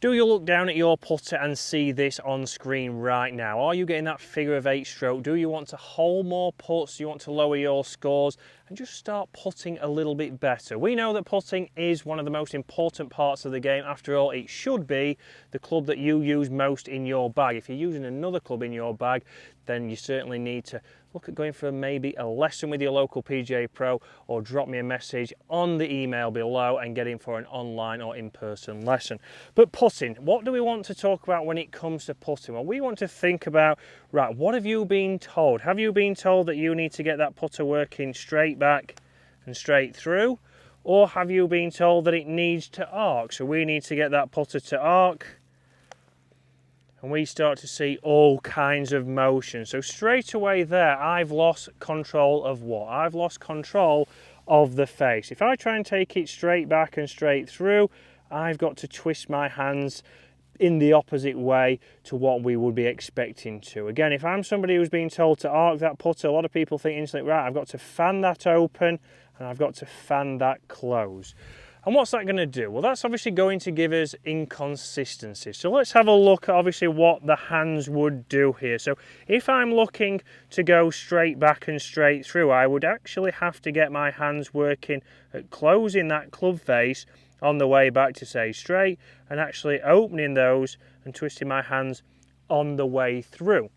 Do you look down at your putter and see this on screen right now? Are you getting that figure of 8 stroke? Do you want to hold more putts? Do you want to lower your scores and just start putting a little bit better? We know that putting is one of the most important parts of the game. After all, it should be the club that you use most in your bag. If you're using another club in your bag, then you certainly need to look at going for maybe a lesson with your local PGA Pro, or drop me a message on the email below and get in for an online or in-person lesson. But putting, what do we want to talk about when it comes to putting? Well, we want to think about, right, what have you been told? Have you been told that you need to get that putter working straight back and straight through? Or have you been told that it needs to arc? So we need to get that putter to arc, and we start to see all kinds of motion. So straight away there, I've lost control of what? I've lost control of the face. If I try and take it straight back and straight through, I've got to twist my hands in the opposite way to what we would be expecting to. Again, if I'm somebody who's been told to arc that putter, a lot of people think instantly, right, I've got to fan that open and I've got to fan that close. And what's that going to do? Well, that's obviously going to give us inconsistency. So let's have a look at obviously what the hands would do here. So if I'm looking to go straight back and straight through, I would actually have to get my hands working at closing that club face on the way back to say straight, and actually opening those and twisting my hands on the way through.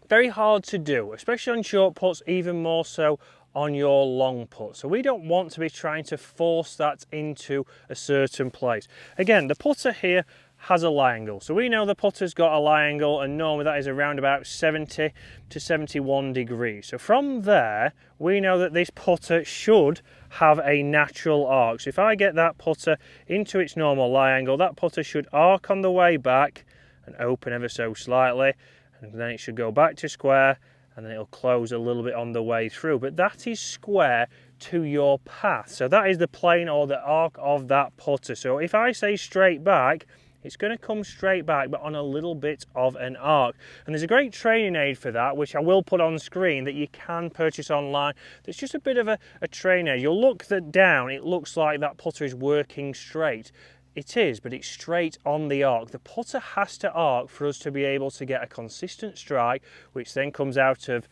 Very hard to do, especially on short putts, even more so on your long putt. So we don't want to be trying to force that into a certain place. Again, the putter here has a lie angle. So we know the putter's got a lie angle, and normally that is around about 70 to 71 degrees. So from there, we know that this putter should have a natural arc. So if I get that putter into its normal lie angle, that putter should arc on the way back and open ever so slightly, and then it should go back to square, and then it'll close a little bit on the way through. But that is square to your path. So that is the plane or the arc of that putter. So if I say straight back, it's going to come straight back, but on a little bit of an arc. And there's a great training aid for that, which I will put on screen, that you can purchase online. That's just a bit of a training aid. You'll look that down, it looks like that putter is working straight. It is, but it's straight on the arc. The putter has to arc for us to be able to get a consistent strike, which then comes out of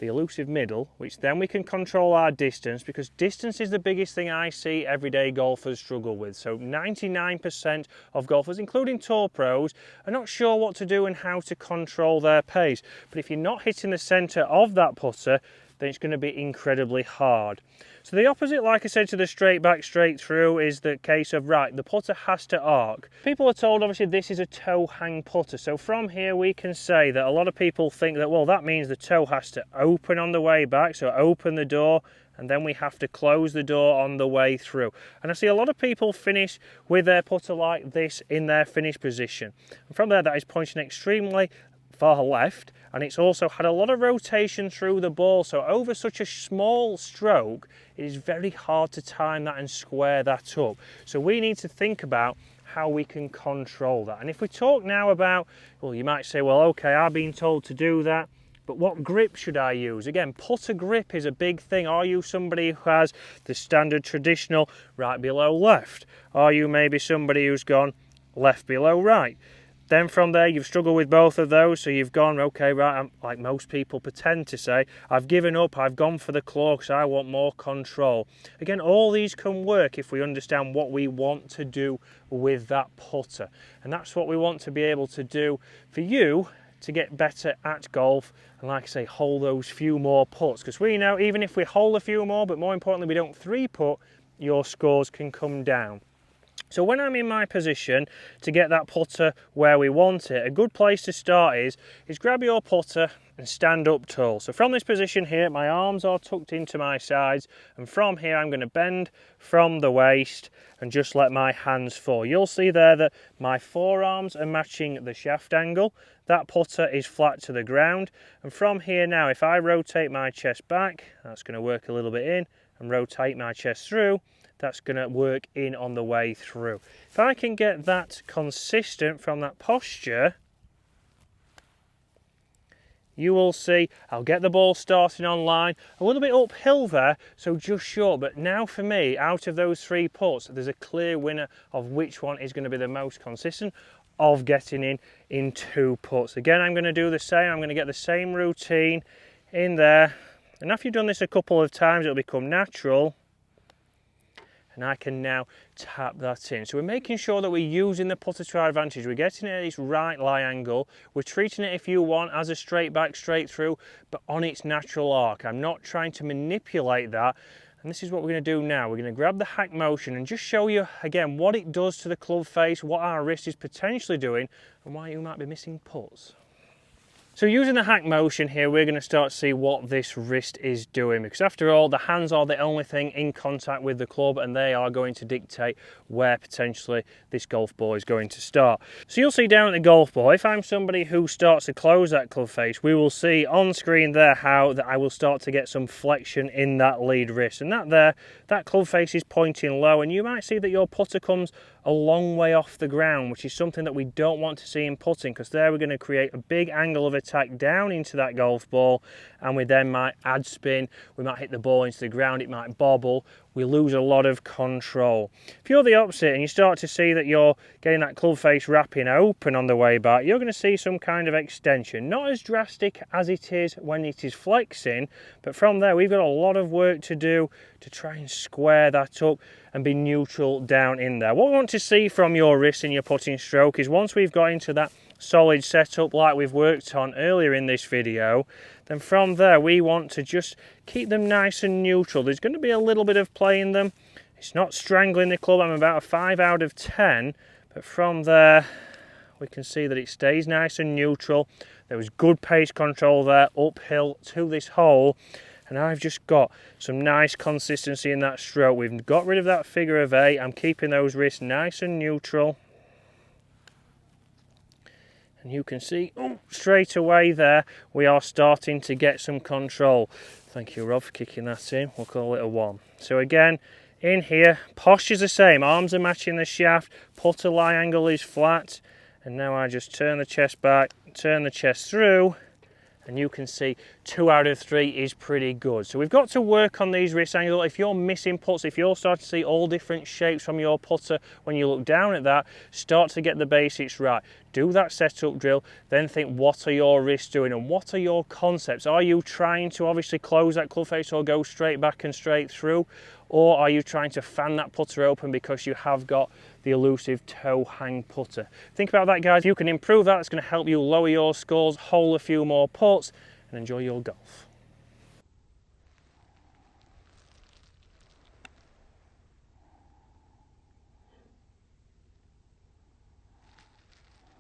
the elusive middle, which then we can control our distance, because distance is the biggest thing I see everyday golfers struggle with. So 99% of golfers, including tour pros, are not sure what to do and how to control their pace. But if you're not hitting the centre of that putter, then it's going to be incredibly hard. So the opposite, like I said, to the straight back, straight through is the case of, right, the putter has to arc. People are told, obviously, this is a toe hang putter. So from here, we can say that a lot of people think that, well, that means the toe has to open on the way back. So open the door, and then we have to close the door on the way through. And I see a lot of people finish with their putter like this in their finish position. And from there, that is pointing extremely far left, and it's also had a lot of rotation through the ball. So over such a small stroke, it is very hard to time that and square that up. So we need to think about how we can control that. And if we talk now about, well, you might say, well, okay, I've been told to do that, but what grip should I use? Again, putter grip is a big thing. Are you somebody who has the standard traditional right below left? Are you maybe somebody who's gone left below right? Then from there, you've struggled with both of those, so you've gone, okay, right, I'm, like most people pretend to say, I've given up, I've gone for the claw because I want more control. Again, all these can work if we understand what we want to do with that putter. And that's what we want to be able to do for you to get better at golf, and like I say, hold those few more putts. Because we know, even if we hold a few more, but more importantly, we don't three-putt, your scores can come down. So when I'm in my position to get that putter where we want it, a good place to start is grab your putter and stand up tall. So from this position here, my arms are tucked into my sides, and from here I'm going to bend from the waist and just let my hands fall. You'll see there that my forearms are matching the shaft angle. That putter is flat to the ground, and from here now, if I rotate my chest back, that's going to work a little bit in, and rotate my chest through, that's going to work in on the way through. If I can get that consistent from that posture, you will see I'll get the ball starting on line, a little bit uphill there, so just short. But now for me, out of those 3 putts, there's a clear winner of which one is going to be the most consistent of getting in 2 putts. Again, I'm going to do the same. I'm going to get the same routine in there. And after you've done this a couple of times, it'll become natural. And I can now tap that in. So we're making sure that we're using the putter to our advantage. We're getting it at its right lie angle. We're treating it, if you want, as a straight back, straight through, but on its natural arc. I'm not trying to manipulate that. And this is what we're going to do now. We're going to grab the hack motion and just show you, again, what it does to the club face, what our wrist is potentially doing, and why you might be missing putts. So using the hack motion here, we're going to start to see what this wrist is doing, because after all, the hands are the only thing in contact with the club, and they are going to dictate where potentially this golf ball is going to start. So you'll see down at the golf ball, if I'm somebody who starts to close that club face, we will see on screen there how that I will start to get some flexion in that lead wrist, and that club face is pointing low, and you might see that your putter comes a long way off the ground, which is something that we don't want to see in putting, because there we're going to create a big angle of attack down into that golf ball, and we then might add spin, we might hit the ball into the ground, it might bobble, we lose a lot of control. If you're the opposite and you start to see that you're getting that club face wrapping open on the way back, you're going to see some kind of extension. Not as drastic as it is when it is flexing, but from there we've got a lot of work to do to try and square that up and be neutral down in there. What we want to see from your wrist in your putting stroke is once we've got into that solid setup like we've worked on earlier in this video, then from there we want to just keep them nice and neutral. There's going to be a little bit of play in them. It's not strangling the club. I'm about a 5 out of 10, but from there we can see that it stays nice and neutral. There was good pace control there uphill to this hole, and I've just got some nice consistency in that stroke. We've got rid of that figure of 8. I'm keeping those wrists nice and neutral. And you can see, straight away there, we are starting to get some control. Thank you, Rob, for kicking that in. We'll call it a 1. So again, in here, posture's the same. Arms are matching the shaft, putter lie angle is flat. And now I just turn the chest back, turn the chest through, and you can see 2 out of 3 is pretty good. So we've got to work on these wrist angles. If you're missing putts, if you're starting to see all different shapes from your putter when you look down at that, start to get the basics right. Do that setup drill, then think, what are your wrists doing and what are your concepts? Are you trying to obviously close that club face or go straight back and straight through? Or are you trying to fan that putter open because you have got the elusive toe hang putter? Think about that, guys. If you can improve that, it's going to help you lower your scores, hole a few more putts, and enjoy your golf.